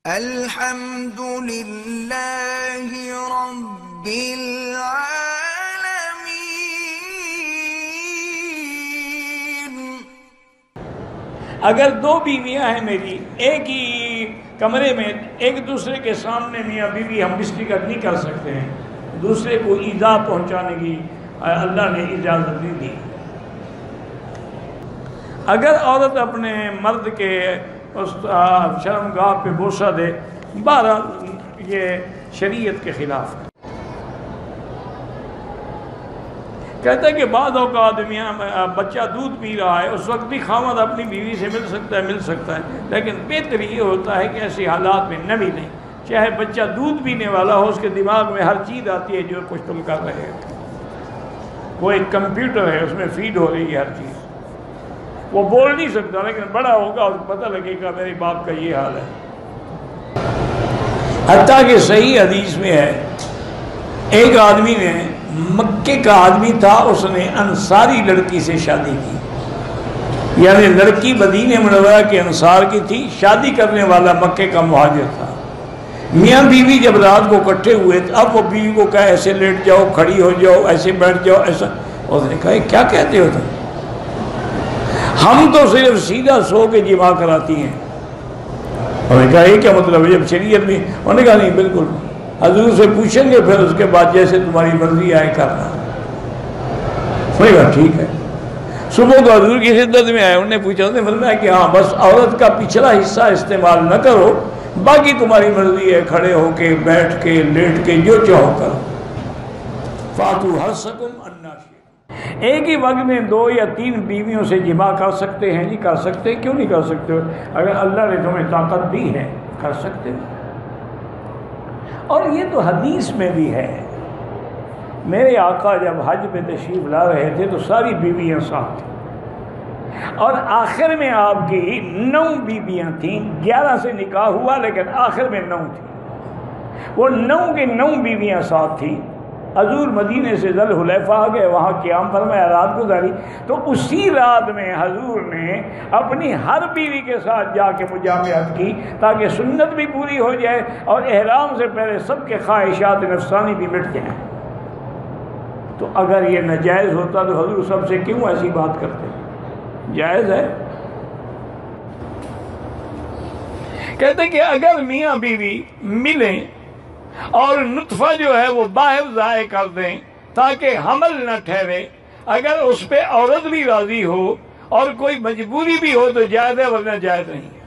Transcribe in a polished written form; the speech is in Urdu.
الحمد للہ رب العالمین۔ اگر دو بیویاں ہیں میری، ایک ہی کمرے میں، ایک دوسرے کے سامنے میاں بیوی ہم مشترکت نہیں کر سکتے ہیں، دوسرے کو ایذا پہنچانے کی اللہ نے اجازت نہیں دی۔ اگر عورت اپنے مرد کے اس شرمگاہ پہ بوسہ دے، بہرحال یہ شریعت کے خلاف ہے۔ کہتا ہے کہ بعض اوقات بچہ دودھ پی رہا ہے، اس وقت بھی خاوند اپنی بیوی سے مل سکتا ہے، لیکن بہتر یہ ہوتا ہے کہ ایسے حالات میں نہ ملیں۔ چاہے بچہ دودھ پینے والا ہو، اس کے دماغ میں ہر چیز آتی ہے جو کچھ تم کر رہے ہو۔ وہ ایک کمپیوٹر ہے، اس میں فیڈ ہو رہی ہے ہر چیز۔ وہ بول نہیں سکتا، لیکن بڑا ہوگا اس کو پتہ لگے گا میرے باپ کا یہ حال ہے۔ حتیٰ کہ صحیح حدیث میں ہے، ایک آدمی نے، مکے کا آدمی تھا، اس نے انصاری لڑکی سے شادی کی، یعنی لڑکی مدینہ منورہ کے انصار کی تھی، شادی کرنے والا مکے کا مہاجر تھا۔ میاں بیوی جب رات کو اکٹھے ہوئے تو اب وہ بیوی کو کہا ایسے لیٹ جاؤ، کھڑی ہو جاؤ، ایسے بیٹھ جاؤ، ایسا۔ اس نے کہا کیا کہتے ہو تم؟ ہم تو صرف سیدھا سو کے جماع کراتی ہیں۔ انہوں نے کہا یہ کیا مطلب ہے جب شریعت میں؟ انہوں نے کہا نہیں، بالکل حضور سے پوچھیں گے، پھر اس کے بعد جیسے تمہاری مرضی آئے کرنا۔ انہوں نے کہا ٹھیک ہے۔ صبح کو حضور کی خدمت میں آئے، انہوں نے پوچھا، انہوں نے فرمایا کہ ہاں بس عورت کا پچھلا حصہ استعمال نہ کرو، باقی تمہاری مرضی ہے، کھڑے ہو کے، بیٹھ کے، لیٹ کے، جو چاہو کرو۔ فاتو حرثکم انا شئتم۔ ایک ہی وقت میں 2 یا 3 بیویوں سے جماع کر سکتے ہیں؟ نہیں کر سکتے۔ کیوں نہیں کر سکتے؟ اگر اللہ نے تمہیں طاقت دی ہے کر سکتے ہو۔ اور یہ تو حدیث میں بھی ہے۔ میرے آقا جب حج پہ تشریف لا رہے تھے تو ساری بیویاں ساتھ تھیں، اور آخر میں آپ کی 9 بیویاں تھیں۔ 11 سے نکاح ہوا لیکن آخر میں 9 تھیں۔ وہ 9 کے 9 بیویاں ساتھ تھیں۔ حضور مدینے سے ذی الحلیفہ آ گئے، وہاں قیام فرمایا، رات گزاری۔ تو اسی رات میں حضور نے اپنی ہر بیوی کے ساتھ جا کے مجامعت کی تاکہ سنت بھی پوری ہو جائے اور احرام سے پہلے سب کے خواہشات نفسانی بھی مٹ جائیں۔ تو اگر یہ ناجائز ہوتا تو حضور سب سے کیوں ایسی بات کرتے؟ جائز ہے۔ کہتے ہیں کہ اگر میاں بیوی ملیں اور نطفہ جو ہے وہ باہر ضائع کر دیں تاکہ حمل نہ ٹھہرے، اگر اس پہ عورت بھی راضی ہو اور کوئی مجبوری بھی ہو تو جائز ہے، ورنہ جائز نہیں ہے۔